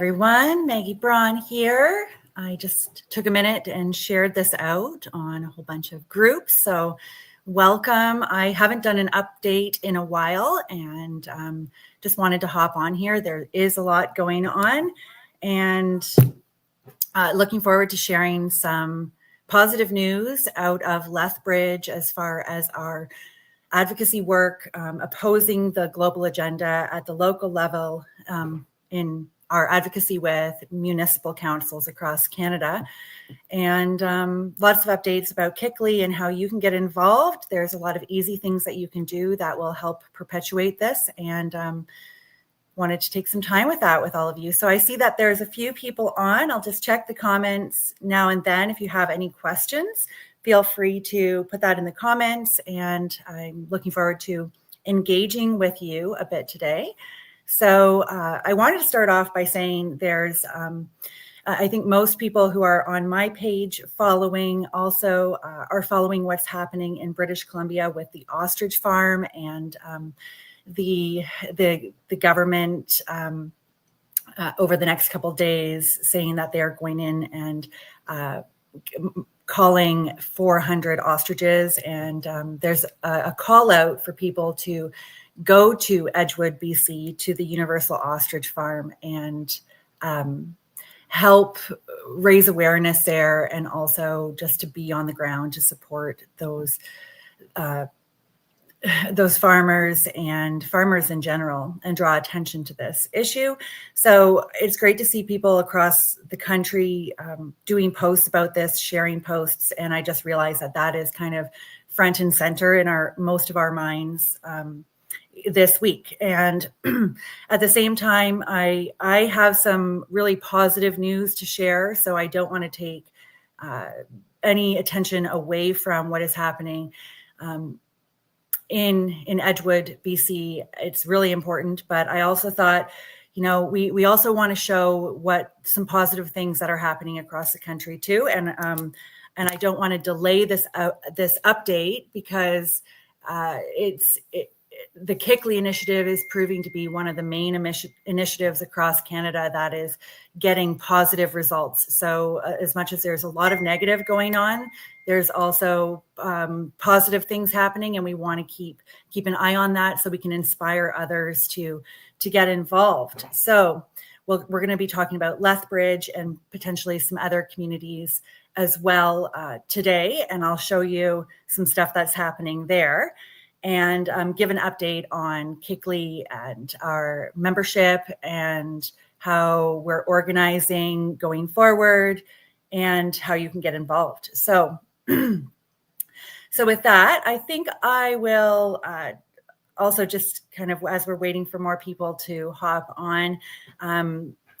everyone, Maggie Braun here. I just took a minute and shared this out on a whole bunch of groups. So welcome. I haven't done an update in a while and just wanted to hop on here. There is a lot going on and looking forward to sharing some positive news out of Lethbridge as far as our advocacy work opposing the global agenda at the local level in our advocacy with municipal councils across Canada, and lots of updates about KICLEI and how you can get involved. There's a lot of easy things that you can do that will help perpetuate this, and wanted to take some time with that with all of you. So I see that there's a few people on. I'll just check the comments now and then. If you have any questions, feel free to put that in the comments, and I'm looking forward to engaging with you a bit today. So I wanted to start off by saying there's, I think most people who are on my page following also are following what's happening in British Columbia with the ostrich farm and the government over the next couple of days saying that they are going in and calling 400 ostriches, and there's a call out for people to go to Edgewood, BC, to the Universal Ostrich Farm and help raise awareness there, and also just to be on the ground to support those farmers and farmers in general and draw attention to this issue. So it's great to see people across the country doing posts about this, sharing posts. And I just realized that that is kind of front and center in most of our minds this week. And at the same time, I have some really positive news to share. So I don't want to take any attention away from what is happening in Edgewood, BC. It's really important, but I also thought, we also want to show what some positive things that are happening across the country too. And I don't want to delay this update because the KICLEI initiative is proving to be one of the main initiatives across Canada that is getting positive results. So as much as there's a lot of negative going on, there's also positive things happening, and we want to keep an eye on that so we can inspire others to get involved. So we're going to be talking about Lethbridge and potentially some other communities as well today, and I'll show you some stuff that's happening there and give an update on KICLEI and our membership and how we're organizing going forward and how you can get involved. So with that, I think I will also just kind of, as we're waiting for more people to hop on,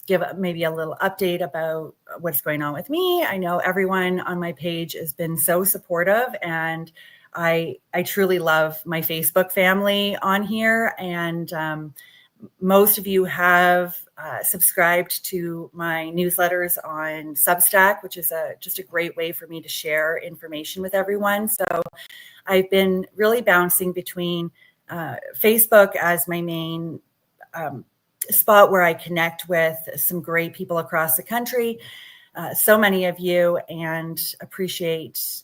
give maybe a little update about what's going on with me. I know everyone on my page has been so supportive, and I truly love my Facebook family on here, and most of you have subscribed to my newsletters on Substack, which is just a great way for me to share information with everyone. So I've been really bouncing between Facebook as my main spot where I connect with some great people across the country, so many of you, and appreciate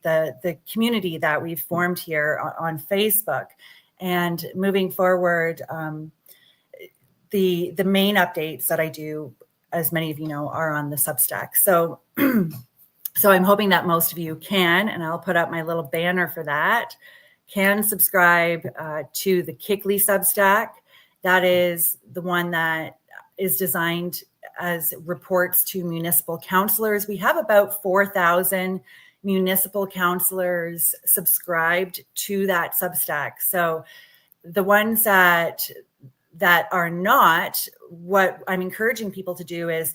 the community that we've formed here on Facebook. And moving forward, the main updates that I do, as many of you know, are on the Substack. So I'm hoping that most of you can, and I'll put up my little banner for that, can subscribe to the KICLEI Substack. That is the one that is designed as reports to municipal councillors. We have about 4,000 municipal councillors subscribed to that Substack. So the ones that are not, what I'm encouraging people to do is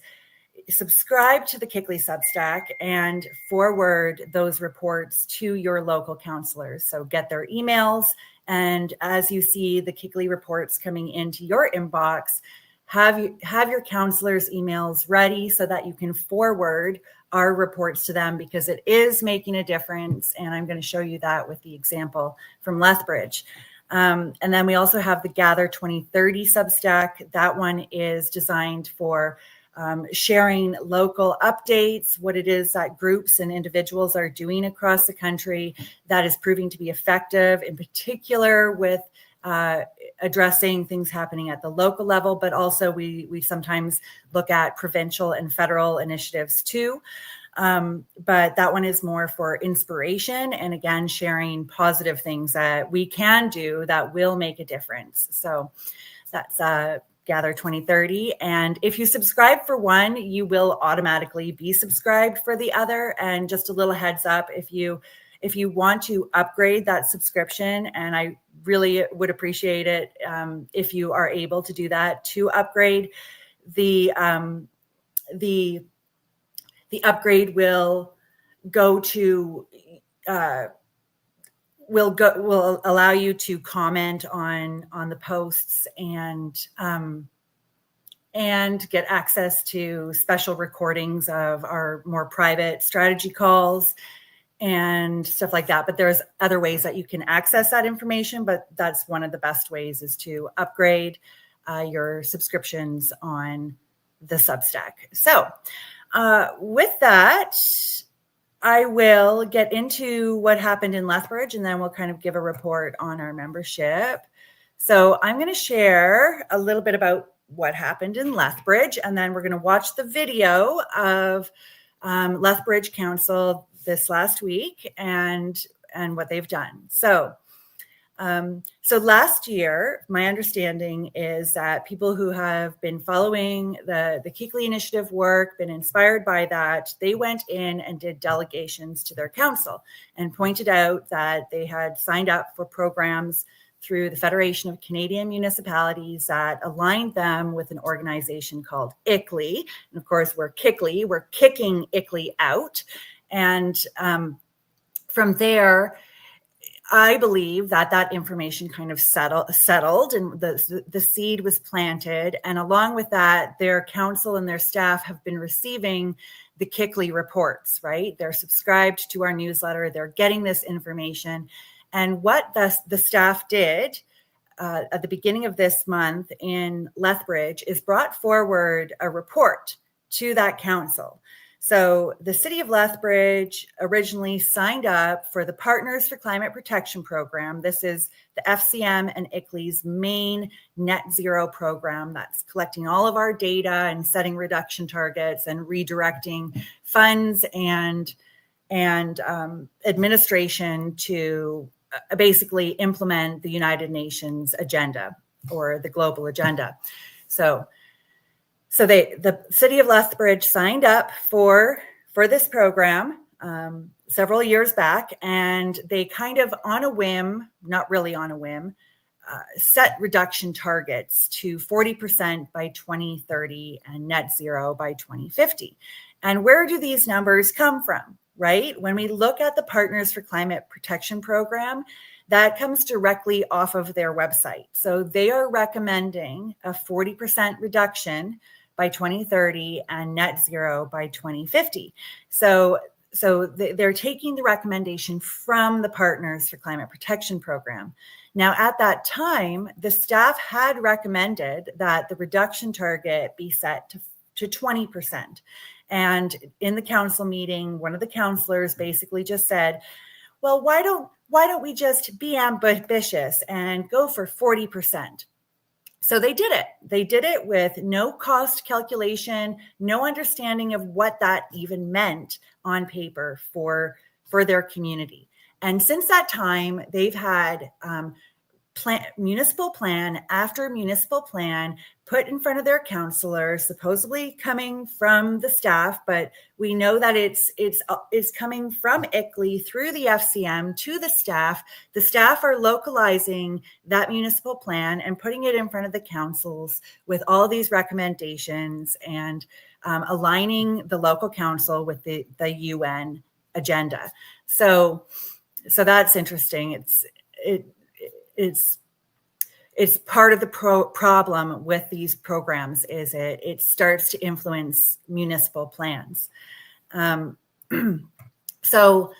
subscribe to the KICLEI Substack and forward those reports to your local councillors. So get their emails, and as you see the KICLEI reports coming into your inbox, have your councillors' emails ready so that you can forward our reports to them, because it is making a difference. And I'm going to show you that with the example from Lethbridge. And then we also have the Gather 2030 Substack. That one is designed for sharing local updates, what it is that groups and individuals are doing across the country that is proving to be effective, in particular with addressing things happening at the local level, but also we sometimes look at provincial and federal initiatives too. But that one is more for inspiration and, again, sharing positive things that we can do that will make a difference. So that's Gather 2030. And if you subscribe for one, you will automatically be subscribed for the other. And just a little heads up, if you want to upgrade that subscription, and I really would appreciate it if you are able to do that, to upgrade, the upgrade will go to will allow you to comment on the posts and get access to special recordings of our more private strategy calls and stuff like that. But there's other ways that you can access that information, but that's one of the best ways, is to upgrade your subscriptions on the Substack. So with that, I will get into what happened in Lethbridge, and then we'll kind of give a report on our membership. So I'm going to share a little bit about what happened in Lethbridge, and then we're going to watch the video of Lethbridge Council this last week and what they've done. So last year, my understanding is that people who have been following the KICLEI initiative work, been inspired by that, they went in and did delegations to their council and pointed out that they had signed up for programs through the Federation of Canadian Municipalities that aligned them with an organization called KICLEI. And of course, we're KICLEI, we're kicking KICLEI out. And from there, I believe that information kind of settled and the seed was planted. And along with that, their council and their staff have been receiving the KICLEI reports, right? They're subscribed to our newsletter. They're getting this information. And what the staff did at the beginning of this month in Lethbridge is brought forward a report to that council. So the City of Lethbridge originally signed up for the Partners for Climate Protection program. This is the FCM and KICLEI's main net zero program that's collecting all of our data and setting reduction targets and redirecting funds and administration to basically implement the United Nations agenda or the global agenda. So the City of Lethbridge signed up for this program several years back, and they kind of on a whim, not really on a whim, set reduction targets to 40% by 2030 and net zero by 2050. And where do these numbers come from, right? When we look at the Partners for Climate Protection program, that comes directly off of their website. So they are recommending a 40% reduction by 2030 and net zero by 2050. So they're taking the recommendation from the Partners for Climate Protection program. Now, at that time, the staff had recommended that the reduction target be set to 20%. And in the council meeting, one of the councillors basically just said, well, why don't we just be ambitious and go for 40%? So they did it. They did it with no cost calculation, no understanding of what that even meant on paper for their community. And since that time, they've had municipal plan after municipal plan put in front of their councillors, supposedly coming from the staff, but we know that it's coming from KICLEI through the FCM to the staff. The staff are localizing that municipal plan and putting it in front of the councils with all these recommendations and aligning the local council with the UN agenda. So that's interesting. It's part of the problem with these programs is it starts to influence municipal plans. So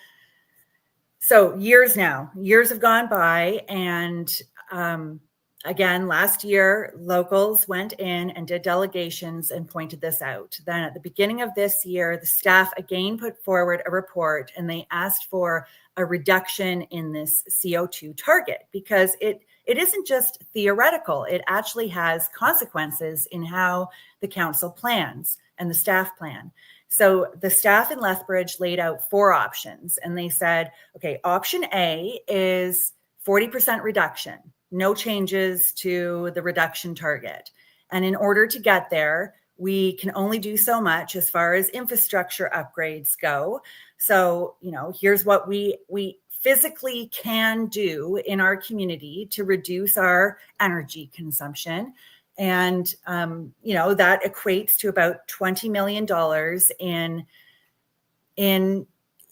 years have gone by, and again, last year, locals went in and did delegations and pointed this out. Then at the beginning of this year, the staff again put forward a report and they asked for a reduction in this CO2 target because it isn't just theoretical. It actually has consequences in how the council plans and the staff plan. So the staff in Lethbridge laid out 4 options and they said, okay, option A is 40% reduction, no changes to the reduction target. And in order to get there, we can only do so much as far as infrastructure upgrades go. So, here's what we physically can do in our community to reduce our energy consumption. And, that equates to about $20 million in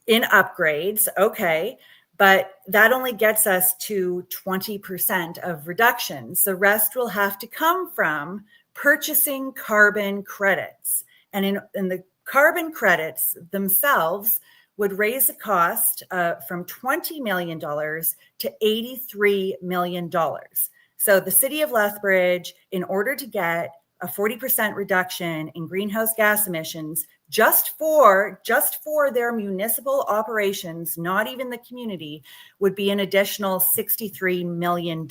upgrades. Okay. But that only gets us to 20% of reductions. The rest will have to come from purchasing carbon credits. And in the carbon credits themselves would raise the cost from $20 million to $83 million. So the City of Lethbridge, in order to get a 40% reduction in greenhouse gas emissions, just for their municipal operations, not even the community, would be an additional $63 million,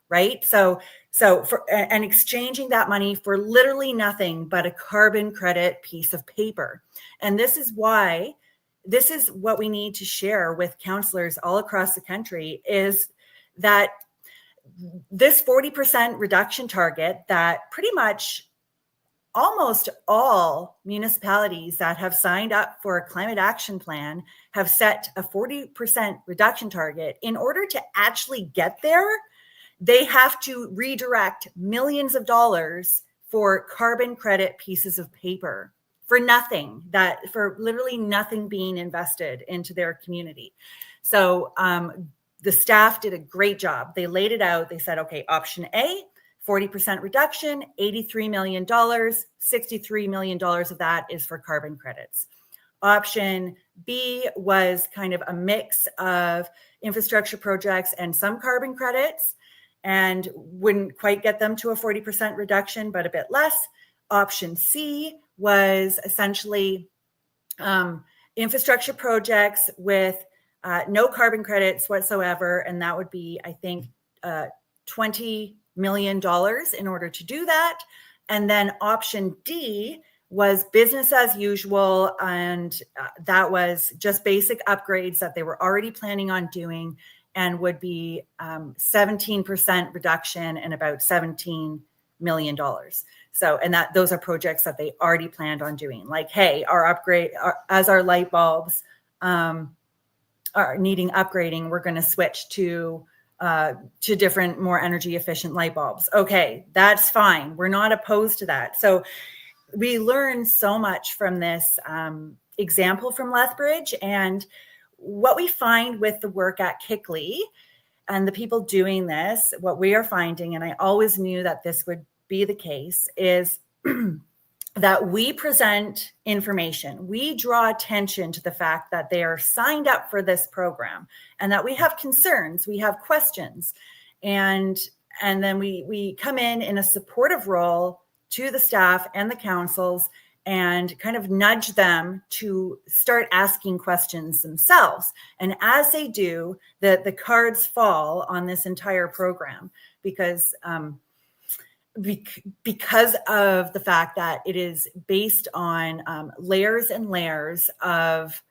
right? So and exchanging that money for literally nothing but a carbon credit piece of paper. And this is what we need to share with councillors all across the country, is that this 40% reduction target that pretty much almost all municipalities that have signed up for a climate action plan have set a 40% reduction target. In order to actually get there, they have to redirect millions of dollars for carbon credit pieces of paper for nothing, for literally nothing being invested into their community. So the staff did a great job. They laid it out. They said, okay, option A, 40% reduction, $83 million, $63 million of that is for carbon credits. Option B was kind of a mix of infrastructure projects and some carbon credits, and wouldn't quite get them to a 40% reduction, but a bit less. Option C was essentially infrastructure projects with no carbon credits whatsoever, and that would be, I think, $20 million in order to do that. And then option D was business as usual, and that was just basic upgrades that they were already planning on doing, and would be 17% reduction and about $17 million. So, and those are projects that they already planned on doing. Like, hey, as our light bulbs are needing upgrading, we're going to switch to different, more energy efficient light bulbs. Okay, that's fine. We're not opposed to that. So we learned so much from this example from Lethbridge. And what we find with the work at KICLEI and the people doing this, what we are finding, and I always knew that this would be the case, is that we present information. We draw attention to the fact that they are signed up for this program and that we have concerns, we have questions. And then we come in a supportive role to the staff and the councils and kind of nudge them to start asking questions themselves. And as they do, the cards fall on this entire program because of the fact that it is based on layers and layers of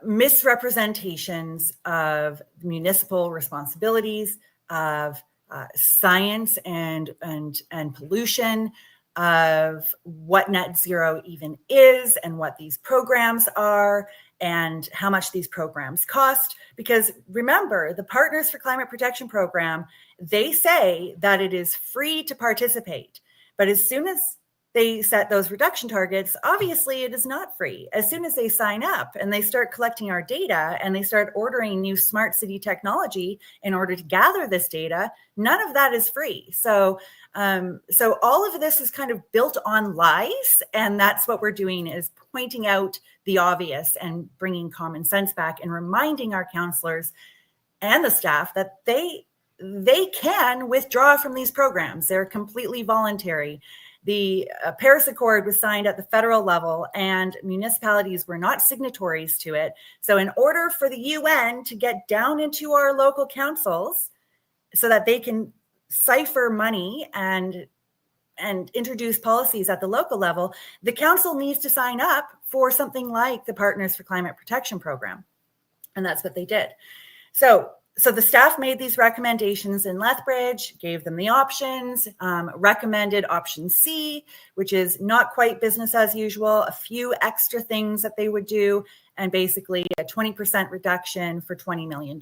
misrepresentations of municipal responsibilities, of science and pollution, of what net zero even is and what these programs are and how much these programs cost. Because remember, the Partners for Climate Protection program, they say that it is free to participate. But as soon as they set those reduction targets, obviously it is not free. As soon as they sign up and they start collecting our data and they start ordering new smart city technology in order to gather this data, none of that is free. So So all of this is kind of built on lies, and that's what we're doing, is pointing out the obvious and bringing common sense back and reminding our counselors and the staff that they can withdraw from these programs. They're completely voluntary. The Paris Accord was signed at the federal level, and municipalities were not signatories to it. So in order for the UN to get down into our local councils so that they can cipher money and introduce policies at the local level, the council needs to sign up for something like the Partners for Climate Protection program. And that's what they did. So the staff made these recommendations in Lethbridge, gave them the options, recommended option C, which is not quite business as usual, a few extra things that they would do, and basically a 20% reduction for $20 million,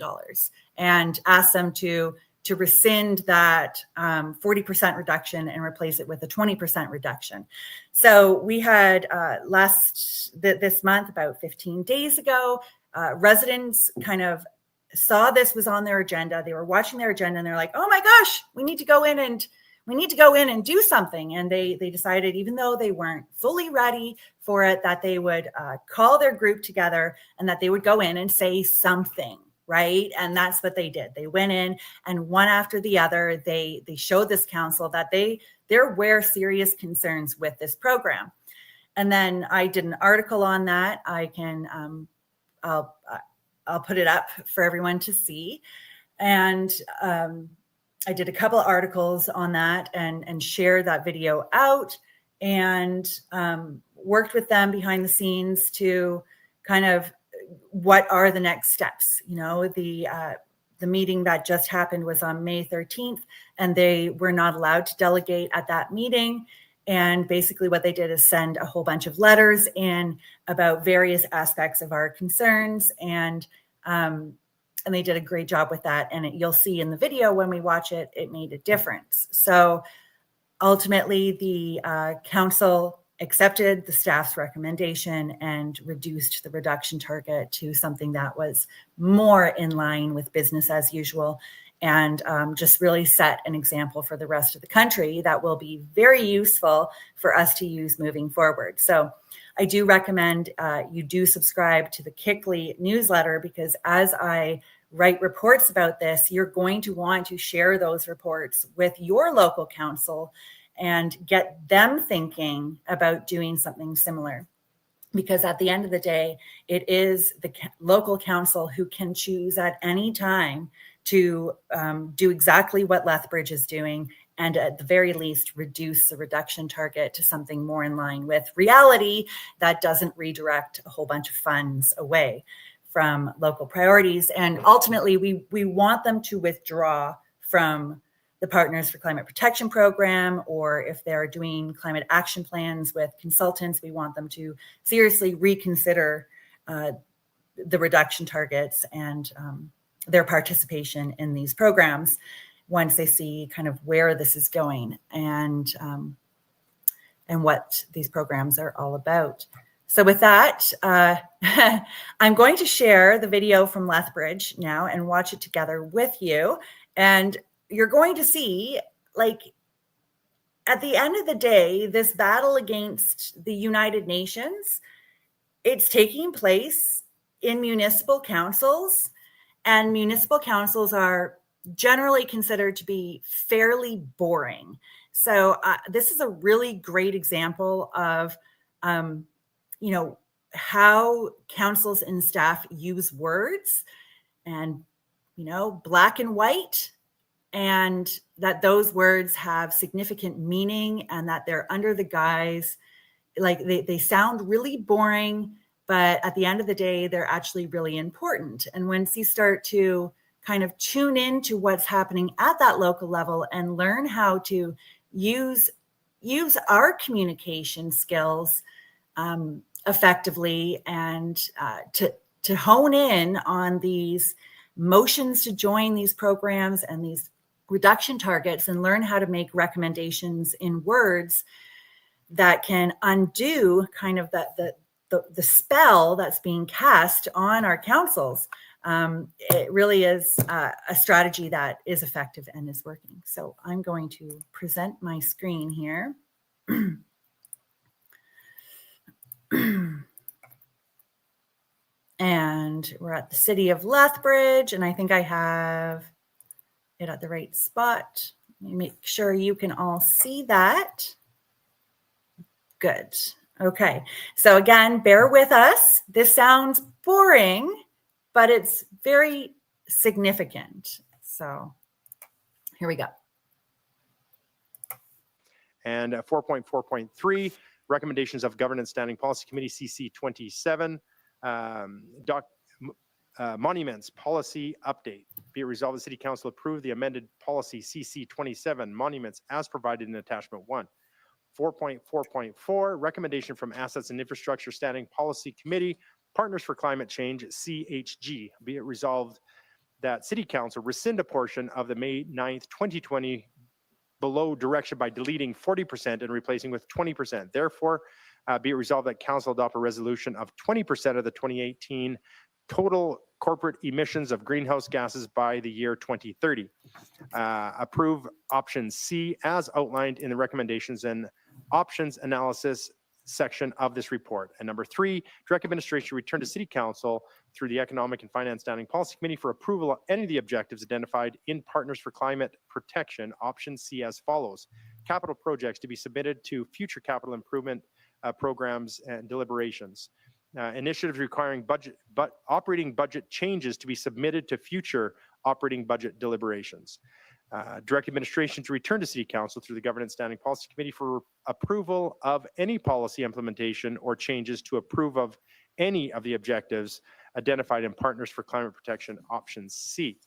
and asked them to rescind that 40% reduction and replace it with a 20% reduction. So we had this month, about 15 days ago, residents kind of saw this was on their agenda. They were watching their agenda and they're like, oh my gosh, we need to go in and do something. And they decided, even though they weren't fully ready for it, that they would call their group together and that they would go in and say something, right? And that's what they did. They went in, and one after the other, they showed this council that there were serious concerns with this program. And then I did an article on that. I can, I'll put it up for everyone to see. And I did a couple of articles on that and shared that video out, and worked with them behind the scenes to kind of, what are the next steps? You know, the meeting that just happened was on May 13th, and they were not allowed to delegate at that meeting. And basically what they did is send a whole bunch of letters in about various aspects of our concerns. And they did a great job with that. And you'll see in the video when we watch it, it made a difference. So ultimately the council accepted the staff's recommendation and reduced the reduction target to something that was more in line with business as usual, and just really set an example for the rest of the country that will be very useful for us to use moving forward. So I do recommend you do subscribe to the KICLEI newsletter, because as I write reports about this, you're going to want to share those reports with your local council and get them thinking about doing something similar. Because at the end of the day, it is the local council who can choose at any time to do exactly what Lethbridge is doing, and at the very least reduce the reduction target to something more in line with reality that doesn't redirect a whole bunch of funds away from local priorities. And ultimately, we want them to withdraw from the Partners for Climate Protection program, or if they're doing climate action plans with consultants, we want them to seriously reconsider the reduction targets and their participation in these programs once they see kind of where this is going and what these programs are all about. So with that, I'm going to share the video from Lethbridge now and watch it together with you. And you're going to see, like, at the end of the day, this battle against the United Nations, it's taking place in municipal councils, and municipal councils are generally considered to be fairly boring. So this is a really great example of, how councils and staff use words and, black and white, and that those words have significant meaning, and that they're under the guise, like they sound really boring, but at the end of the day, they're actually really important. And once you start to kind of tune into what's happening at that local level and learn how to use our communication skills effectively, and to hone in on these motions to join these programs and these reduction targets, and learn how to make recommendations in words that can undo kind of the spell that's being cast on our councils. it really is a strategy that is effective and is working. So I'm going to present my screen here. And we're at the City of Lethbridge, and I think I have it at the right spot. Let me make sure you can all see that. Good. Okay. So again, bear with us. This sounds boring, but it's very significant. So here we go. And 4.4.3, recommendations of Governance Standing Policy Committee, CC 27, monuments policy update. Be it resolved, the City Council approve the amended policy CC 27, monuments, as provided in attachment 1. 4.4.4, recommendation from Assets and Infrastructure Standing Policy Committee, Partners for Climate Change, CHG. Be it resolved that City Council rescind a portion of the May 9th, 2020 below direction by deleting 40% and replacing with 20%. Therefore, be it resolved that Council adopt a resolution of 20% of the 2018 total corporate emissions of greenhouse gases by the year 2030. Approve option C as outlined in the recommendations and options analysis section of this report. And number 3, direct administration return to City Council through the Economic and Finance Standing Policy Committee for approval of any of the objectives identified in Partners for Climate Protection, option C, as follows. Capital projects to be submitted to future capital improvement programs and deliberations. Initiatives requiring operating budget changes to be submitted to future operating budget deliberations. Direct administration to return to City Council through the Governance Standing Policy Committee for approval of any policy implementation or changes to approve of any of the objectives identified in Partners for Climate Protection, option C.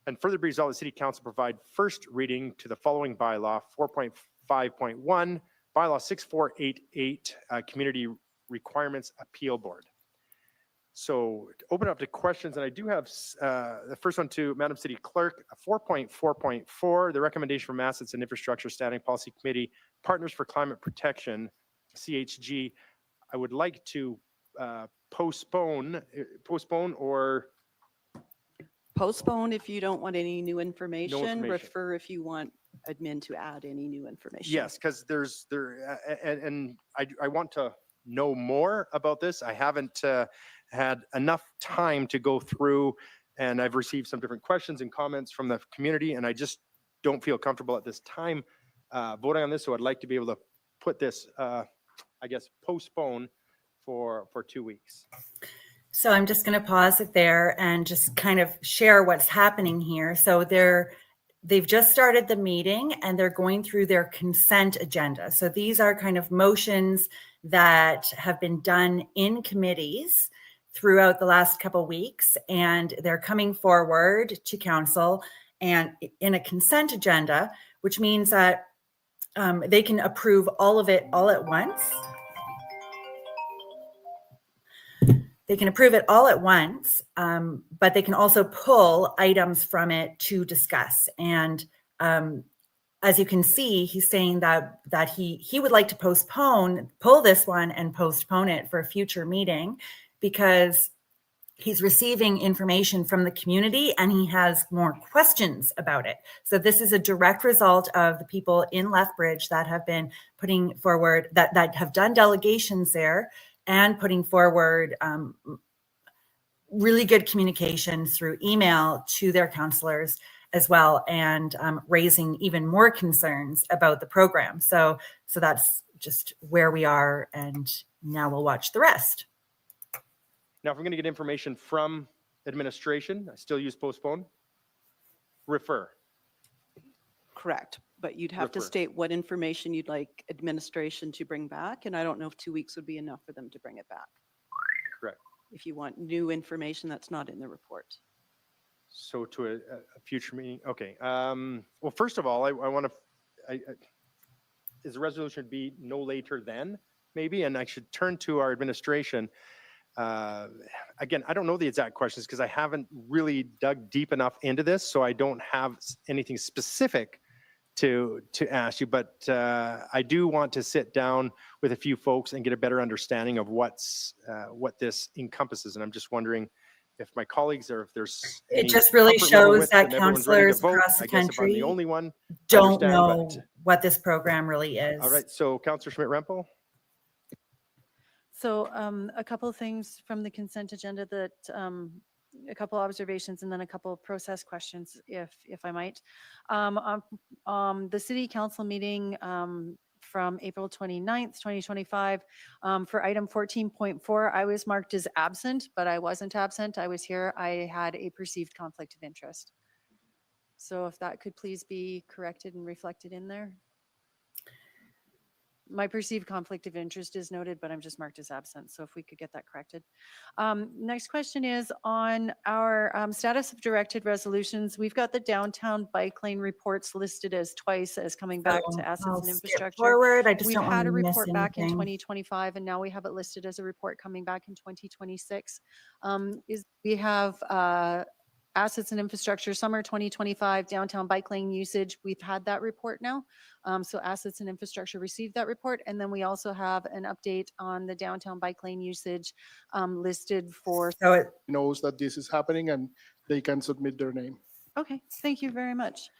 And further be resolved, the City Council provide first reading to the following bylaw, 4.5.1, bylaw 6488, Community Requirements Appeal Board. So open up to questions, and I do have the first one to Madam City Clerk, 4.4.4, the recommendation from Assets and Infrastructure Standing Policy Committee, Partners for Climate Protection, CHG. I would like to postpone or... Postpone if you don't want any new information. No information. Refer if you want admin to add any new information. Yes, because I want to know more about this. I haven't had enough time to go through, and I've received some different questions and comments from the community, and I just don't feel comfortable at this time voting on this. So I'd like to be able to put this, I guess, postpone for 2 weeks. So I'm just going to pause it there and just kind of share what's happening here. So they've just started the meeting and they're going through their consent agenda. So these are kind of motions that have been done in committees throughout the last couple of weeks, and they're coming forward to council and in a consent agenda, which means that they can approve all of it all at once. They can approve it all at once, but they can also pull items from it to discuss. And as you can see, he's saying that he would like to pull this one and postpone it for a future meeting because he's receiving information from the community and he has more questions about it. So this is a direct result of the people in Lethbridge that have been putting forward, that have done delegations there and putting forward really good communication through email to their councillors as well, and raising even more concerns about the program. So that's just where we are, and now we'll watch the rest. Now, if we're going to get information from administration, I still use postpone. Refer. Correct. But you'd have to state what information you'd like administration to bring back. And I don't know if 2 weeks would be enough for them to bring it back. Correct. If you want new information that's not in the report. So to a future meeting. Okay. Well, first of all, I want to, is the resolution be no later than maybe? And I should turn to our administration. Again, I don't know the exact questions because I haven't really dug deep enough into this. So I don't have anything specific to ask you, but I do want to sit down with a few folks and get a better understanding of what this encompasses. And I'm just wondering if my colleagues or if there's It any just really comfort level shows with that and everyone's ready to counselors vote, across the I guess if I'm the country only one, I don't understand, know but- what this program really is. All right, so Councillor Schmidt-Rempel. So a couple of things from the consent agenda that a couple observations and then a couple of process questions, if I might. The city council meeting from April 29th, 2025, for item 14.4, I was marked as absent, but I wasn't absent. I was here. I had a perceived conflict of interest. So if that could please be corrected and reflected in there. My perceived conflict of interest is noted, but I'm just marked as absent. So if we could get that corrected. Next question is on our status of directed resolutions. We've got the downtown bike lane reports listed as twice as coming back to assets I'll and skip infrastructure. forward. I just We've don't want had to a miss report back in anything. 2025, and now we have it listed as a report coming back in 2026. We have assets and infrastructure summer 2025 downtown bike lane usage. We've had that report now. So assets and infrastructure received that report. And then we also have an update on the downtown bike lane usage listed for. So it, knows that this is happening and they can submit their name. Okay, thank you very much.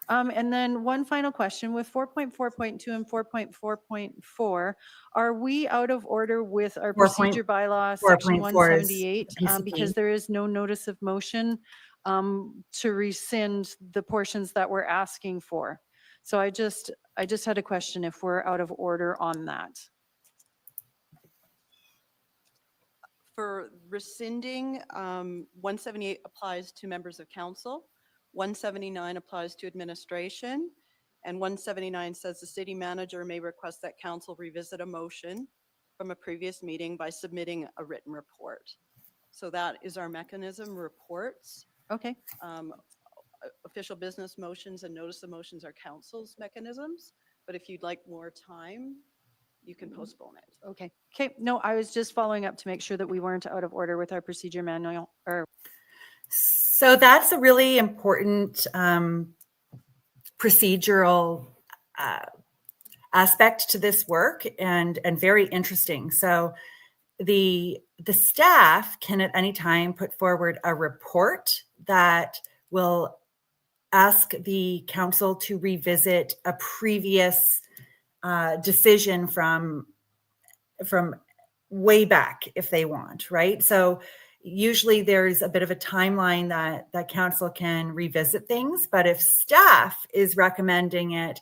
And then one final question with 4.4.2 and 4.4.4, are we out of order with our procedure bylaw section 4.4 is 178? PCP. Because there is no notice of motion to rescind the portions that we're asking for. So I just had a question if we're out of order on that. For rescinding, 178 applies to members of council, 179 applies to administration, and 179 says the city manager may request that council revisit a motion from a previous meeting by submitting a written report. So that is our mechanism, reports. Okay. Official business motions and notice of motions are council's mechanisms, but if you'd like more time, you can postpone it. Okay. Okay. No, I was just following up to make sure that we weren't out of order with our procedure manual. Or so that's a really important procedural aspect to this work and very interesting. So the staff can at any time put forward a report that will ask the council to revisit a previous decision from way back if they want, right? So usually there's a bit of a timeline that council can revisit things, but if staff is recommending it,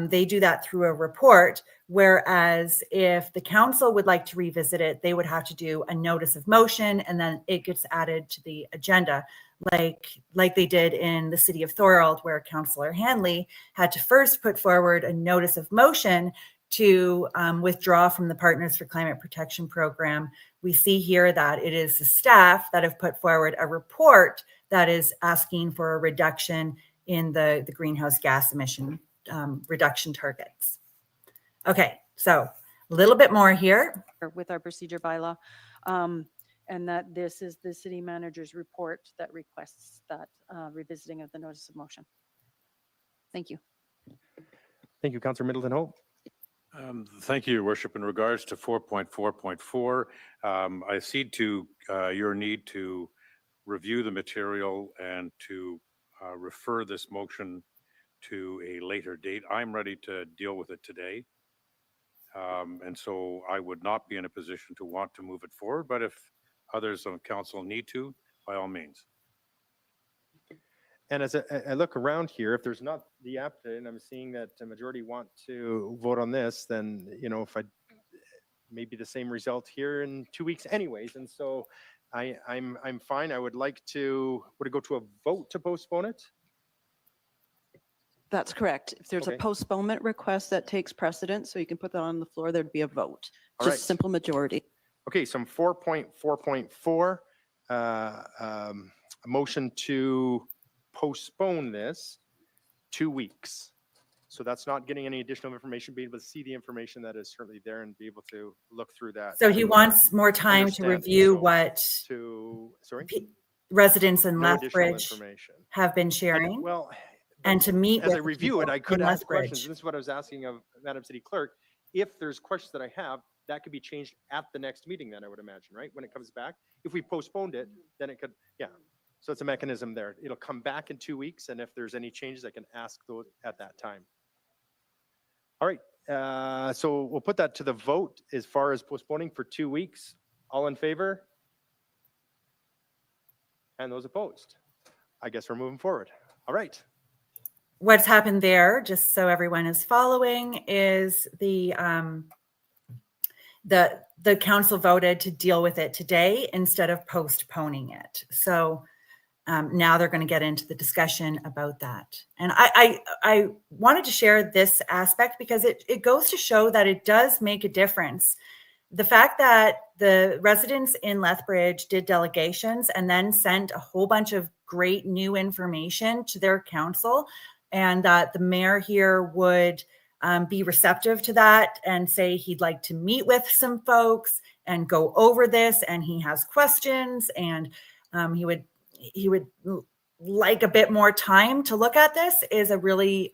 they do that through a report. Whereas if the council would like to revisit it, they would have to do a notice of motion and then it gets added to the agenda, like they did in the city of Thorold, where Councillor Hanley had to first put forward a notice of motion to withdraw from the Partners for Climate Protection program. We see here that it is the staff that have put forward a report that is asking for a reduction in the greenhouse gas emission reduction targets. Okay, so a little bit more here. with our procedure bylaw. And that this is the city manager's report that requests that revisiting of the notice of motion. Thank you. Thank you, Councillor Middleton Hope. Thank you, Your Worship. In regards to 4.4.4, I cede to your need to review the material and to refer this motion to a later date. I'm ready to deal with it today. And so I would not be in a position to want to move it forward, but if others on council need to, by all means. And as I look around here, if there's not the appetite, and I'm seeing that a majority want to vote on this, then, you know, if I maybe the same result here in 2 weeks anyways. And so I'm fine. I would like to, would it go to a vote to postpone it? That's correct. If there's Okay. a postponement request that takes precedence, so you can put that on the floor, there'd be a vote. All Just right. simple majority. Okay, so 4.4.4, a motion to postpone this 2 weeks. So that's not getting any additional information, being able to see the information that is certainly there and be able to look through that. So he wants more time to Understand. review So what sorry? residents in No additional Lethbridge information. have been sharing Well, and to meet as I with review it, people I could in ask questions. Lethbridge. And this is what I was asking of Madam City Clerk. If there's questions that I have, that could be changed at the next meeting then, I would imagine, right? When it comes back. If we postponed it, then it could, yeah. So it's a mechanism there. It'll come back in 2 weeks, and if there's any changes, I can ask those at that time. All right, so we'll put that to the vote as far as postponing for 2 weeks. All in favor? And those opposed? I guess we're moving forward. All right. What's happened there, just so everyone is following, is the council voted to deal with it today instead of postponing it. So now they're going to get into the discussion about that. And I wanted to share this aspect because it goes to show that it does make a difference. The fact that the residents in Lethbridge did delegations and then sent a whole bunch of great new information to their council, and that the mayor here would be receptive to that and say he'd like to meet with some folks and go over this, and he has questions, and he would like a bit more time to look at this, is a really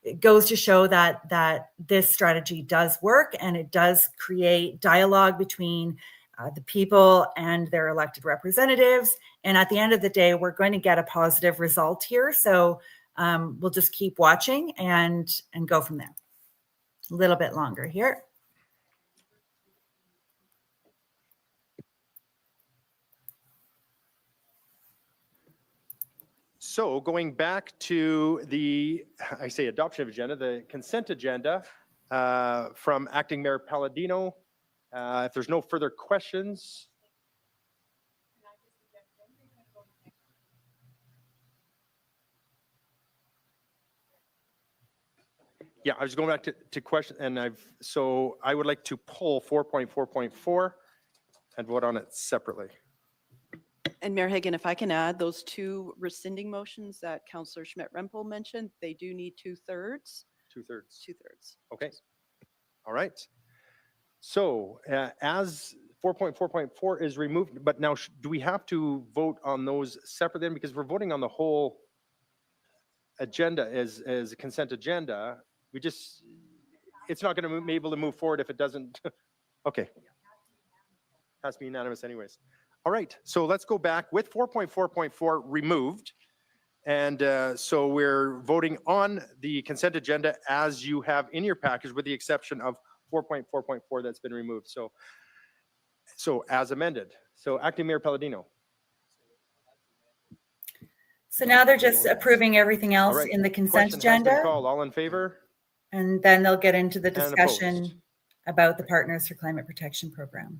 it goes to show that this strategy does work, and it does create dialogue between the people and their elected representatives. And at the end of the day, we're going to get a positive result here. So we'll just keep watching and go from there. A little bit longer here. So going back to the, I say adoption of agenda, the consent agenda from Acting Mayor Palladino. If there's no further questions. Yeah, I was going back to question, and so I would like to pull 4.4.4 and vote on it separately. And Mayor Hagan, if I can add, those two rescinding motions that Councillor Schmidt-Rempel mentioned, they do need 2/3. 2/3. 2/3. Okay. All right. So as 4.4.4 is removed, but now do we have to vote on those separate then? Because we're voting on the whole agenda as a consent agenda. We just, it's not going to be able to move forward if it doesn't. Okay. Has to be unanimous anyways. All right. So let's go back with 4.4.4 removed. And so we're voting on the consent agenda as you have in your package, with the exception of 4.4.4 that's been removed. So as amended. So Acting Mayor Palladino. So now they're just approving everything else All right. in the consent Question has been agenda. called. All in favor? And then they'll get into the And opposed? discussion about the Partners for Climate Protection Program.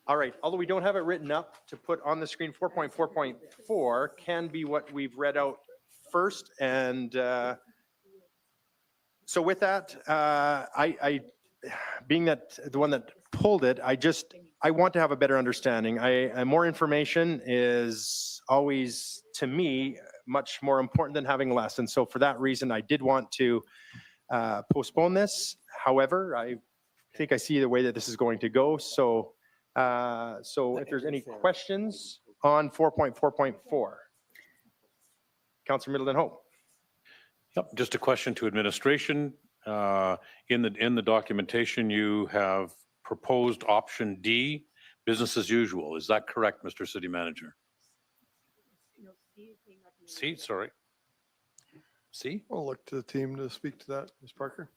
All right, although we don't have it written up to put on the screen, 4.4.4 can be what we've read out first. And so with that, I being that the one that pulled it, I want to have a better understanding. More information is always, to me, much more important than having less. And so for that reason, I did want to postpone this. However, I think I see the way that this is going to go. So if there's any questions on 4.4.4. Councilor Middleton-Hope. Yep, just a question to administration. In the documentation, you have proposed option D, business as usual. Is that correct, Mr. City Manager? C, sorry. C? I'll look to the team to speak to that, Ms. Parker.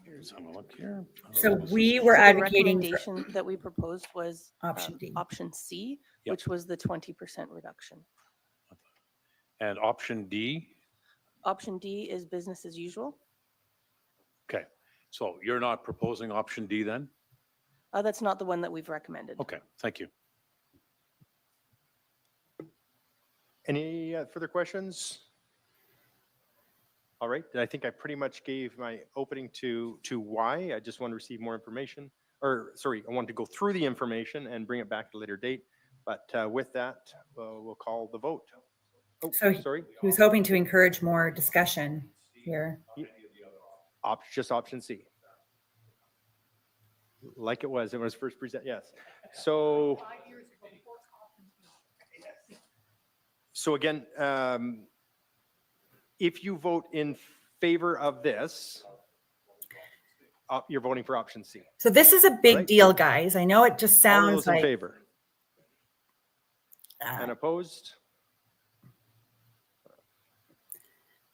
Here's how I look here. So we were So the advocating for recommendation that we proposed was option D. option C, Yep. which was the 20% reduction. And option D? Option D is business as usual. Okay, so you're not proposing option D then? That's not the one that we've recommended. Okay, thank you. Any further questions? All right, I think I pretty much gave my opening to why. I just want to receive more information, or sorry, I want to go through the information and bring it back at a later date. But with that, we'll call the vote. Oh, So sorry, he was hoping to encourage more discussion here. just option C. Like it was first presented, yes. So, So again, if you vote in favor of this, you're voting for option C. So this is a big Right. deal, guys. I know it just All sounds those in like favor and opposed?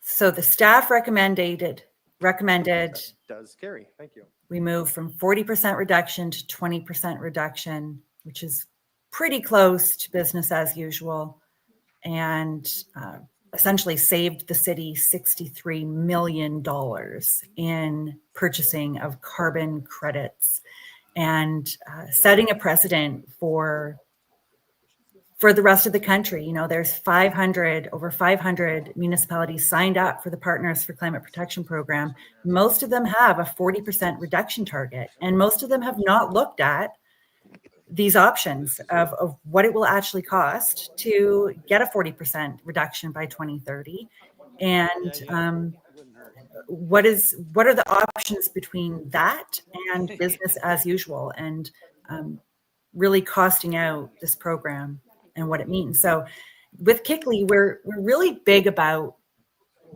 so the staff recommended That does carry. Thank you. we move from 40% reduction to 20% reduction, which is pretty close to business as usual, and essentially saved the city $63 million in purchasing of carbon credits, and setting a precedent for the rest of the country. You know, there's over 500 municipalities signed up for the Partners for Climate Protection program. Most of them have a 40% reduction target, and most of them have not looked at these options of what it will actually cost to get a 40% reduction by 2030. And what are the options between that and business as usual, and really costing out this program and what it means. So with KICLEI, we're really big about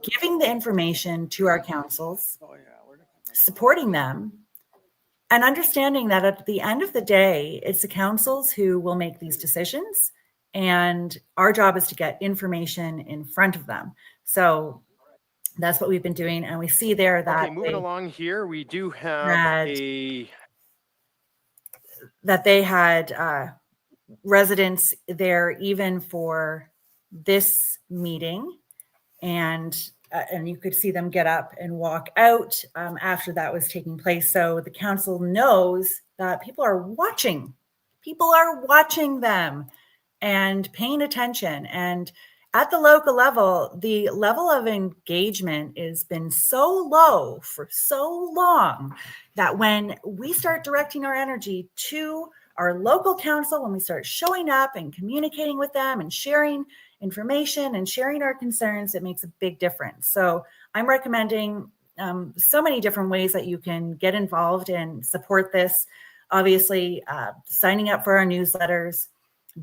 giving the information to our councils, supporting them, and understanding that at the end of the day, it's the councils who will make these decisions, and our job is to get information in front of them. So that's what we've been doing, and we see there that moving along here, we do have that they had residents there even for this meeting, and you could see them get up and walk out after that was taking place. So the council knows that people are watching them and paying attention. And at the local level, the level of engagement has been so low for so long that when we start directing our energy to our local council, when we start showing up and communicating with them and sharing information and sharing our concerns, it makes a big difference. So I'm recommending so many different ways that you can get involved and support this. Obviously, signing up for our newsletters,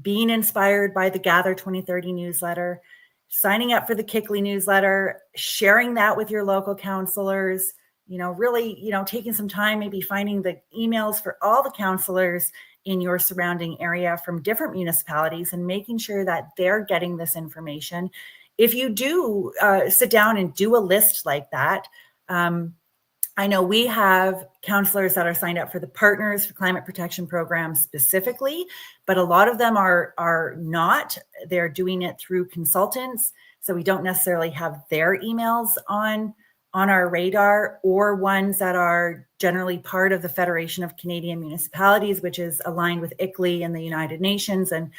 being inspired by the Gather 2030 newsletter, signing up for the KICLEI newsletter, sharing that with your local councilors, really, taking some time, maybe finding the emails for all the councilors in your surrounding area from different municipalities and making sure that they're getting this information. If you do sit down and do a list like that, I know we have councilors that are signed up for the Partners for Climate Protection program specifically, but a lot of them are not. They're doing it through consultants, so we don't necessarily have their emails on our radar, or ones that are generally part of the Federation of Canadian Municipalities, which is aligned with KICLEI and the United Nations and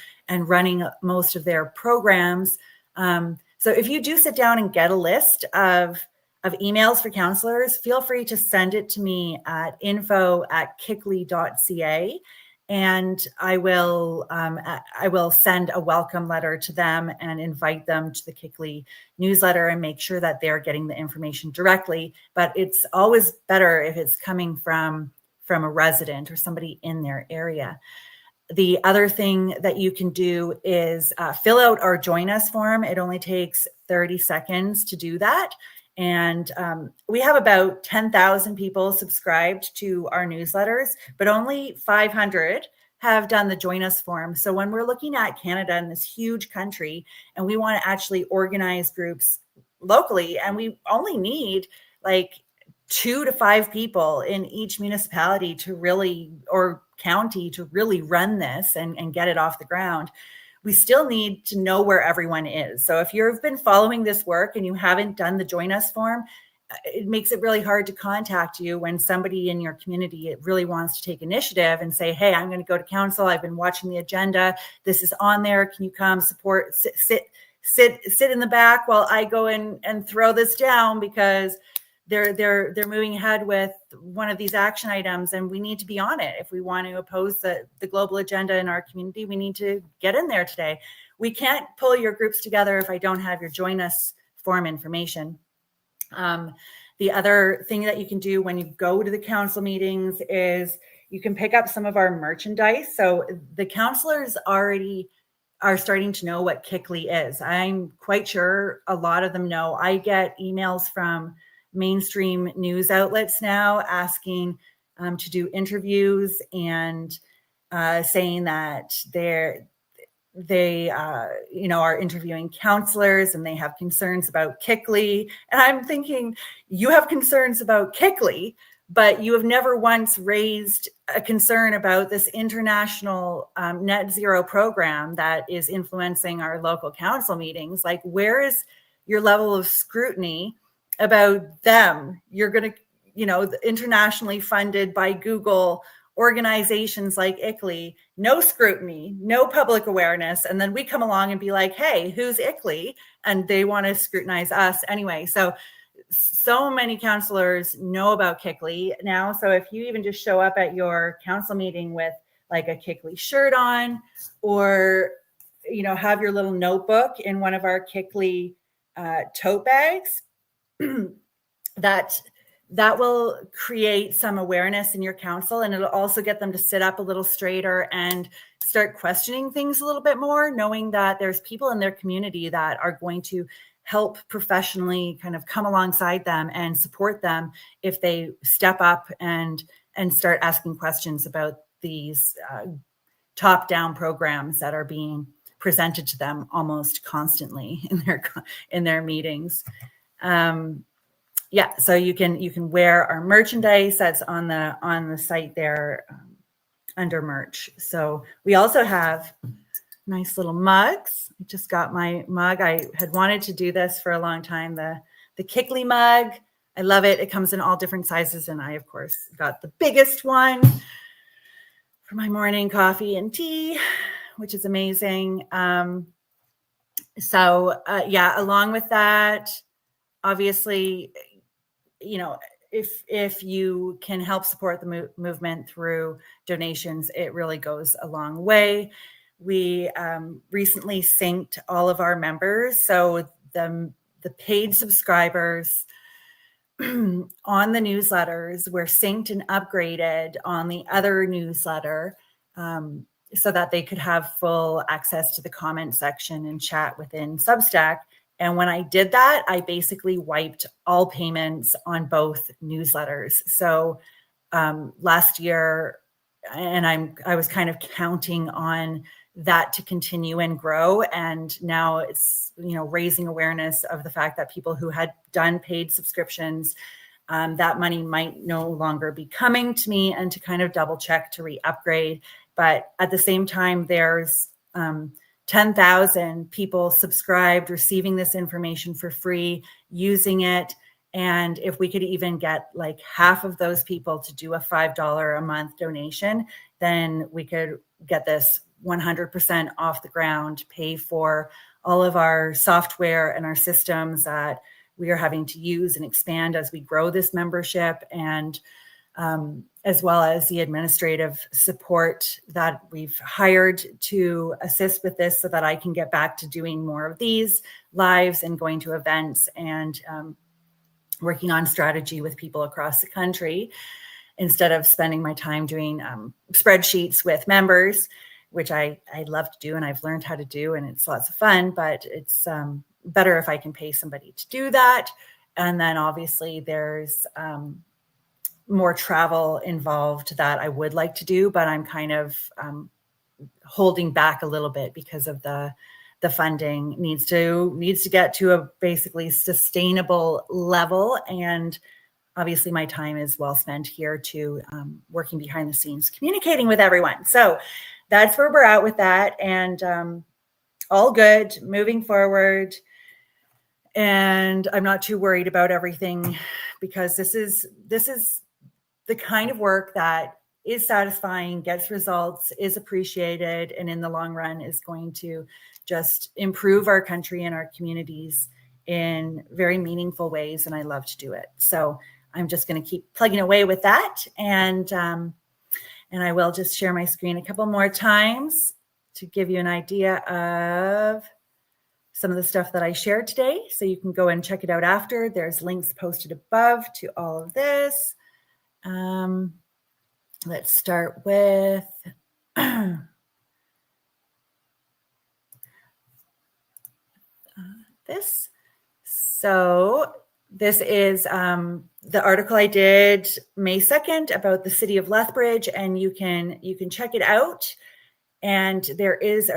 running most of their programs. So if you do sit down and get a list of emails for councilors, feel free to send it to me at info@kiclei.ca, and I will send a welcome letter to them and invite them to the KICLEI newsletter and make sure that they're getting the information directly. But it's always better if it's coming from a resident or somebody in their area. The other thing that you can do is fill out our Join Us form. It only takes 30 seconds to do that. And we have about 10,000 people subscribed to our newsletters, but only 500 have done the Join Us form. So when we're looking at Canada and this huge country, and we want to actually organize groups locally, and we only need like 2 to 5 people in each municipality to really, or county, to really run this and get it off the ground, we still need to know where everyone is. So if you've been following this work and you haven't done the Join Us form, it makes it really hard to contact you when somebody in your community really wants to take initiative and say, hey, I'm going to go to council. I've been watching the agenda. This is on there. Can you come support, sit in the back while I go and throw this down, because they're moving ahead with one of these action items, and we need to be on it. If we want to oppose the global agenda in our community, we need to get in there today. We can't pull your groups together if I don't have your Join Us form information. The other thing that you can do when you go to the council meetings is you can pick up some of our merchandise. So the councilors already are starting to know what KICLEI is. I'm quite sure a lot of them know. I get emails from mainstream news outlets now asking to do interviews and saying that they are interviewing counselors and they have concerns about KICLEI. And I'm thinking, you have concerns about KICLEI, but you have never once raised a concern about this international net zero program that is influencing our local council meetings. Like, where is your level of scrutiny about them? You're going to, internationally funded by Google organizations like KICLEI, no scrutiny, no public awareness. And then we come along and be like, hey, who's KICLEI? And they want to scrutinize us anyway. So many counselors know about KICLEI now. So if you even just show up at your council meeting with like a KICLEI shirt on, or, have your little notebook in one of our KICLEI tote bags, that will create some awareness in your council, and it'll also get them to sit up a little straighter and start questioning things a little bit more, knowing that there's people in their community that are going to help professionally kind of come alongside them and support them if they step up and start asking questions about these top-down programs that are being presented to them almost constantly in their meetings. Yeah, so you can wear our merchandise that's on the site there under merch. So we also have nice little mugs. I just got my mug. I had wanted to do this for a long time. The KICLEI mug. I love it. It comes in all different sizes, and I of course got the biggest one for my morning coffee and tea, which is amazing. Along with that, obviously, if you can help support the movement through donations, it really goes a long way. We recently synced all of our members. So the paid subscribers on the newsletters were synced and upgraded on the other newsletter so that they could have full access to the comment section and chat within Substack. And when I did that, I basically wiped all payments on both newsletters. So last year, and I was kind of counting on that to continue and grow. And now it's, raising awareness of the fact that people who had done paid subscriptions, that money might no longer be coming to me, and to kind of double check to re-upgrade. But at the same time, there's 10,000 people subscribed, receiving this information for free, using it. And if we could even get like half of those people to do a $5 a month donation, then we could get this 100% off the ground, pay for all of our software and our systems that we are having to use and expand as we grow this membership, and as well as the administrative support that we've hired to assist with this, so that I can get back to doing more of these lives and going to events and working on strategy with people across the country, instead of spending my time doing spreadsheets with members, which I love to do and I've learned how to do, and it's lots of fun, but it's better if I can pay somebody to do that. And then obviously there's more travel involved that I would like to do, but I'm kind of holding back a little bit because of the funding needs to get to a basically sustainable level. And obviously my time is well spent here to working behind the scenes, communicating with everyone. So that's where we're at with that, and all good, moving forward. And I'm not too worried about everything, because this is the kind of work that is satisfying, gets results, is appreciated, and in the long run is going to just improve our country and our communities in very meaningful ways. And I love to do it. So I'm just going to keep plugging away with that. And I will just share my screen a couple more times to give you an idea of some of the stuff that I shared today. So you can go and check it out after. There's links posted above to all of this. Let's start with this. So this is the article I did May 2nd about the City of Lethbridge, and you can check it out. And there is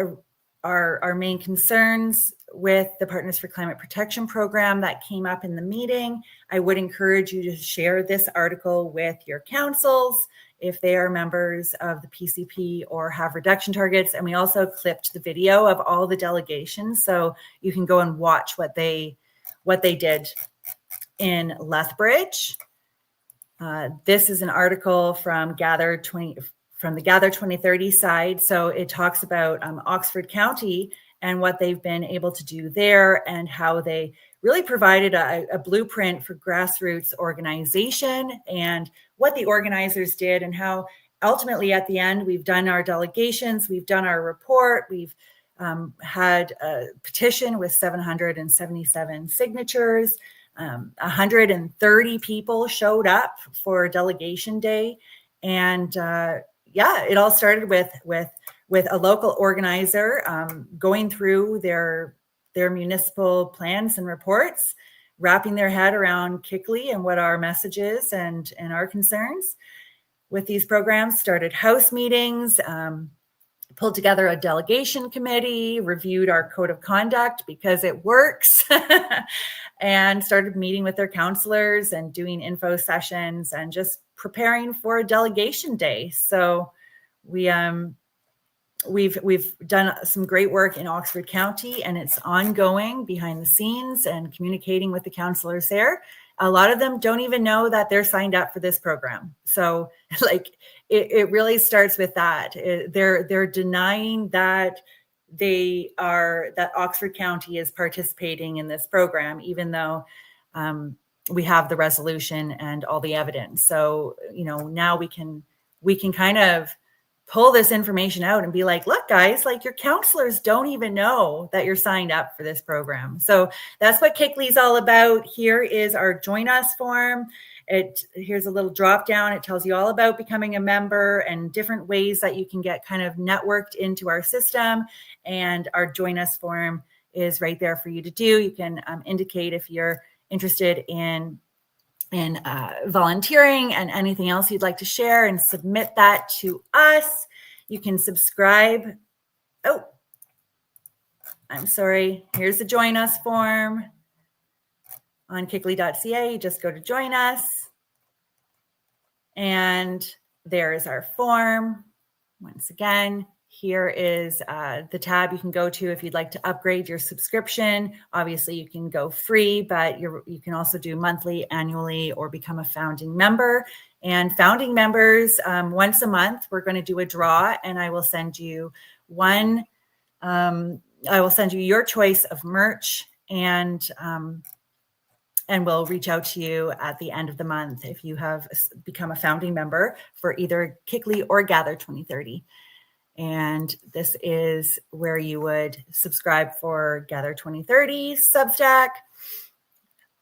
our main concerns with the Partners for Climate Protection program that came up in the meeting. I would encourage you to share this article with your councils if they are members of the PCP or have reduction targets. And we also clipped the video of all the delegations, so you can go and watch what they did in Lethbridge. This is an article from the Gather 2030 side. So it talks about Oxford County and what they've been able to do there, and how they really provided a blueprint for grassroots organization, and what the organizers did, and how ultimately at the end we've done our delegations, we've done our report, we've had a petition with 777 signatures. 130 people showed up for delegation day, and yeah, it all started with a local organizer going through their municipal plans and reports, wrapping their head around KICLEI and what our message is and our concerns with these programs. Started house meetings, pulled together a delegation committee, reviewed our code of conduct because it works, and started meeting with their counselors and doing info sessions and just preparing for a delegation day. So we've done some great work in Oxford County, and it's ongoing behind the scenes and communicating with the counselors there. A lot of them don't even know that they're signed up for this program. So like it really starts with that. They're denying that that Oxford County is participating in this program, even though we have the resolution and all the evidence. So, now we can kind of pull this information out and be like, look, guys, like your counselors don't even know that you're signed up for this program. So that's what KICLEI is all about. Here is our Join Us form. Here's a little drop down. It tells you all about becoming a member and different ways that you can get kind of networked into our system. And our Join Us form is right there for you to do. You can indicate if you're interested in volunteering and anything else you'd like to share, and submit that to us. You can subscribe. Oh, I'm sorry. Here's the Join Us form on KICLEI.ca. You just go to Join Us, and there is our form. Once again, here is the tab you can go to if you'd like to upgrade your subscription. Obviously, you can go free, but you can also do monthly, annually, or become a founding member. And founding members, once a month, we're going to do a draw, and I will send you your choice of merch, and we'll reach out to you at the end of the month if you have become a founding member for either KICLEI or Gather 2030. And this is where you would subscribe for Gather 2030 Substack.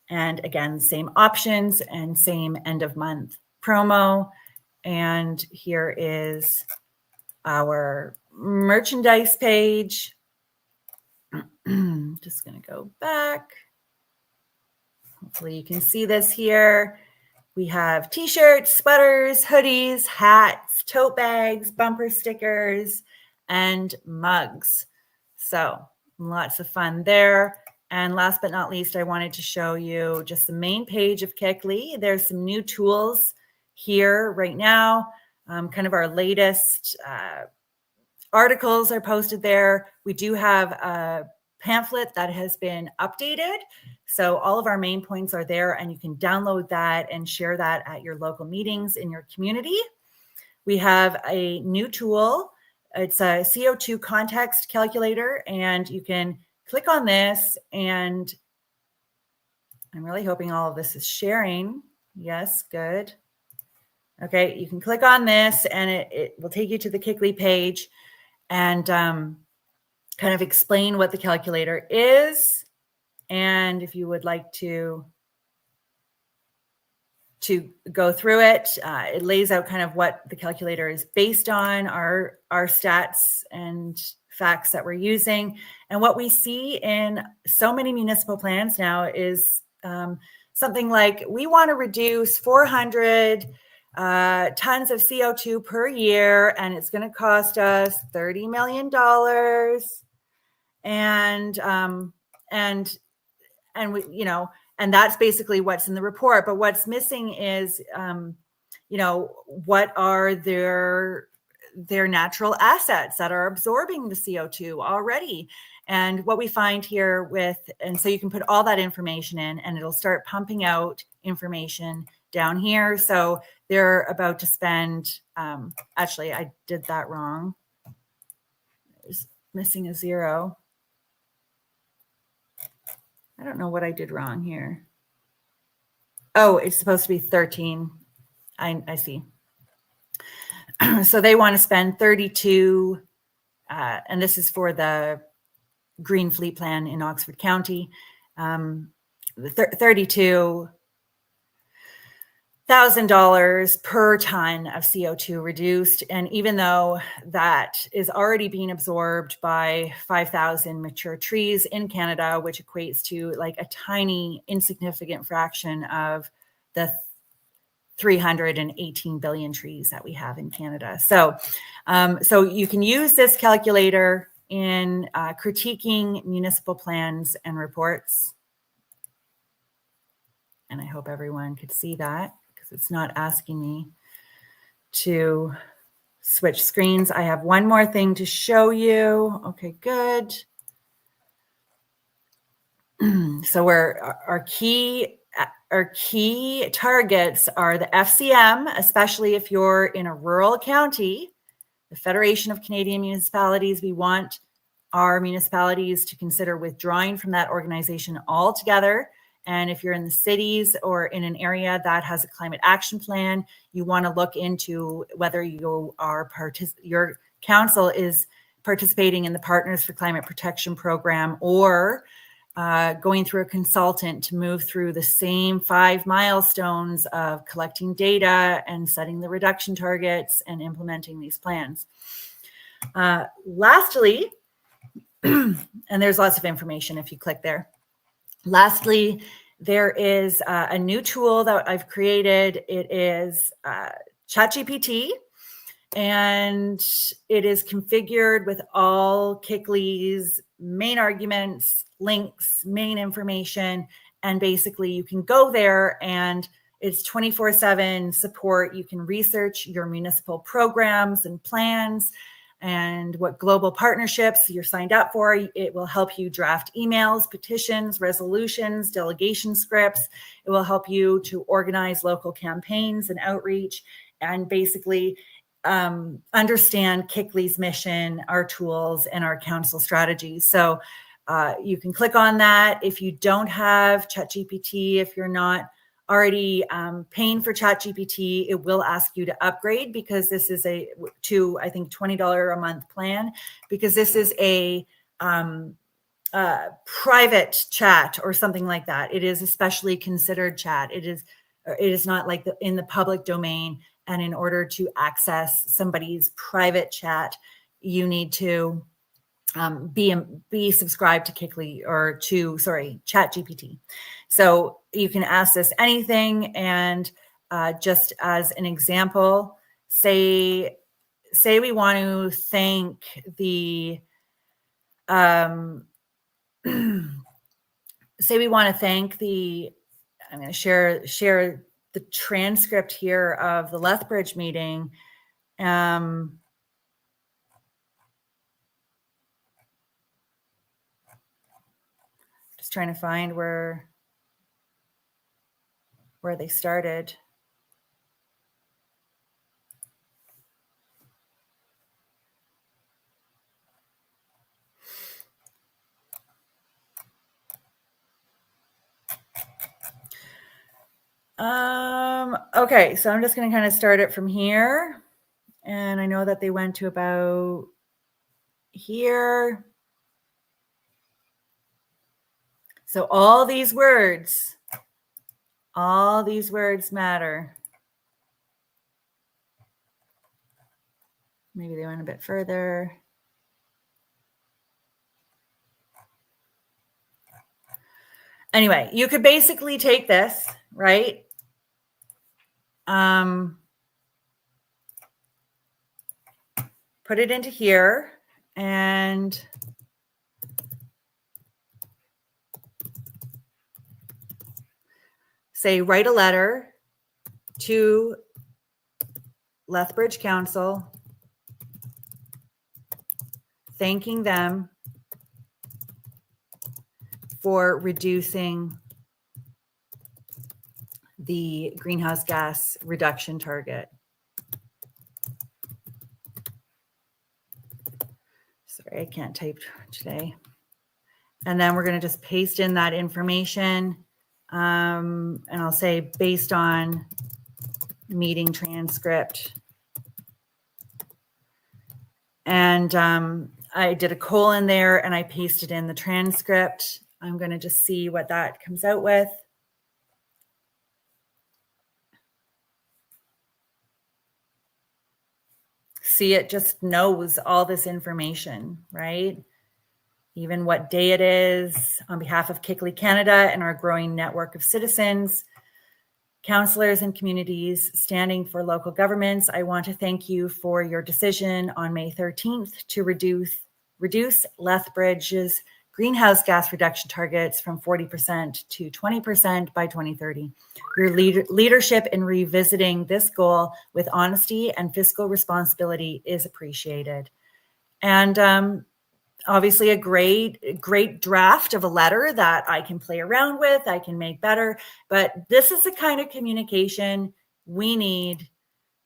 And again, same options and same end of month promo. And here is our merchandise page. Just going to go back. Hopefully you can see this here. We have t-shirts, sweaters, hoodies, hats, tote bags, bumper stickers, and mugs. So lots of fun there. And last but not least, I wanted to show you just the main page of KICLEI. There's some new tools here right now. Kind of our latest articles are posted there. We do have a pamphlet that has been updated. So all of our main points are there, and you can download that and share that at your local meetings in your community. We have a new tool. It's a CO₂ Context Calculator, and you can click on this, and I'm really hoping all of this is sharing. Yes, good. Okay, you can click on this, and it will take you to the KICLEI page and kind of explain what the calculator is. And if you would like to go through it, it lays out kind of what the calculator is based on, our stats and facts that we're using. And what we see in so many municipal plans now is something like, we want to reduce 400 tons of CO2 per year, and it's going to cost us $30 million. And we, you know, and that's basically what's in the report. But what's missing is, you know, what are their natural assets that are absorbing the CO2 already. And what we find here and so you can put all that information in, and it'll start pumping out information down here. So they're about to spend, actually, I did that wrong. There's missing a zero. I don't know what I did wrong here. Oh, it's supposed to be 13. I see. So they want to spend 32, and this is for the Green Fleet Plan in Oxford County, $32,000 per ton of CO2 reduced. And even though that is already being absorbed by 5,000 mature trees in Canada, which equates to like a tiny, insignificant fraction of the 318 billion trees that we have in Canada. So, so you can use this calculator in critiquing municipal plans and reports. And I hope everyone could see that, because it's not asking me to switch screens. I have one more thing to show you. Okay, good. So our key targets are the FCM, especially if you're in a rural county, the Federation of Canadian Municipalities. We want our municipalities to consider withdrawing from that organization altogether. And if you're in the cities or in an area that has a climate action plan, you want to look into whether your council is participating in the Partners for Climate Protection program, or going through a consultant to move through the same 5 milestones of collecting data and setting the reduction targets and implementing these plans. Lastly, and there's lots of information if you click there. Lastly, there is a new tool that I've created. It is ChatGPT, and it is configured with all KICLEI's main arguments, links, main information, and basically you can go there and it's 24/7 support. You can research your municipal programs and plans and what global partnerships you're signed up for. It will help you draft emails, petitions, resolutions, delegation scripts. It will help you to organize local campaigns and outreach, and basically understand KICLEI's mission, our tools, and our council strategies. So you can click on that. If you don't have ChatGPT, if you're not already paying for ChatGPT, it will ask you to upgrade, because this is I think $20 a month plan, because this is a private chat or something like that. It is a specially considered chat. It is not like in the public domain. And in order to access somebody's private chat, you need to be subscribed to KICLEI or to, ChatGPT. So you can ask this anything. And just as an example, say we want to thank the, I'm going to share the transcript here of the Lethbridge meeting. Just trying to find where they started. Okay, so I'm just going to kind of start it from here. And I know that they went to about here. So all these words matter. Maybe they went a bit further. Anyway, you could basically take this, right? Put it into here and say, write a letter to Lethbridge Council thanking them for reducing the greenhouse gas reduction target. Sorry, I can't type today. And then we're going to just paste in that information. And I'll say based on meeting transcript. And I did a colon there and I pasted in the transcript. I'm going to just see what that comes out with. See, it just knows all this information, right? Even what day it is. On behalf of KICLEI Canada and our growing network of citizens, councillors and communities standing for local governments, I want to thank you for your decision on May 13th to reduce Lethbridge's greenhouse gas reduction targets from 40% to 20% by 2030. Your leadership in revisiting this goal with honesty and fiscal responsibility is appreciated. And obviously a great draft of a letter that I can play around with, I can make better, but this is the kind of communication we need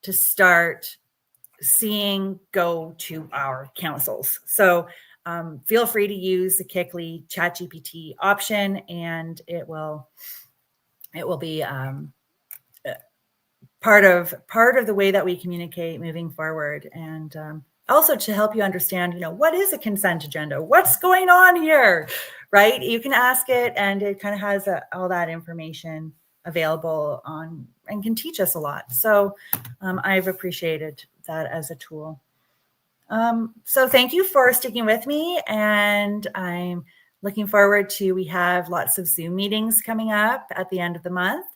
to start seeing go to our councils. So feel free to use the KICLEI ChatGPT option, and it will be part of the way that we communicate moving forward. And also to help you understand, what is a consent agenda? What's going on here, right? You can ask it, and it kind of has all that information available on and can teach us a lot. So I've appreciated that as a tool. So thank you for sticking with me, and I'm looking forward to, we have lots of Zoom meetings coming up at the end of the month.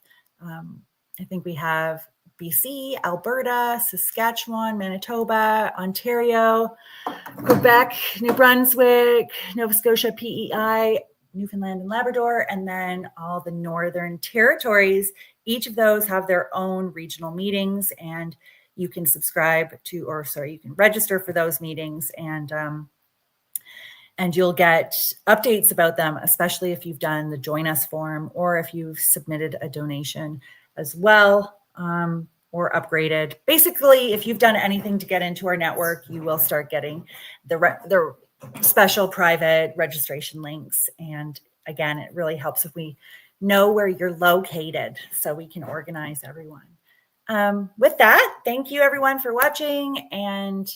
I think we have BC, Alberta, Saskatchewan, Manitoba, Ontario, Quebec, New Brunswick, Nova Scotia, PEI, Newfoundland and Labrador, and then all the Northern Territories. Each of those have their own regional meetings, and you can you can register for those meetings, and you'll get updates about them, especially if you've done the Join Us form or if you've submitted a donation as well, or upgraded. Basically, if you've done anything to get into our network, you will start getting the special private registration links. And again, it really helps if we know where you're located so we can organize everyone. With that, thank you everyone for watching, and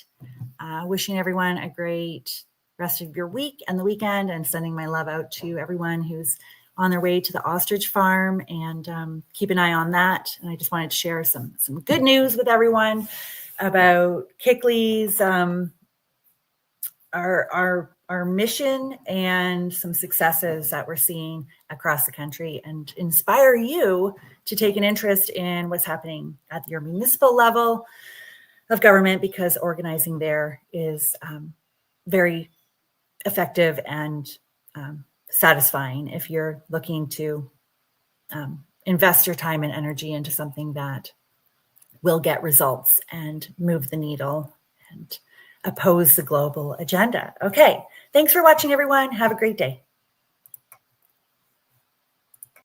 wishing everyone a great rest of your week and the weekend, and sending my love out to everyone who's on their way to the ostrich farm, and keep an eye on that. And I just wanted to share some good news with everyone about KICLEI's our mission and some successes that we're seeing across the country, and inspire you to take an interest in what's happening at your municipal level of government, because organizing there is very effective and satisfying if you're looking to invest your time and energy into something that will get results and move the needle and oppose the global agenda. Okay, thanks for watching, everyone. Have a great day.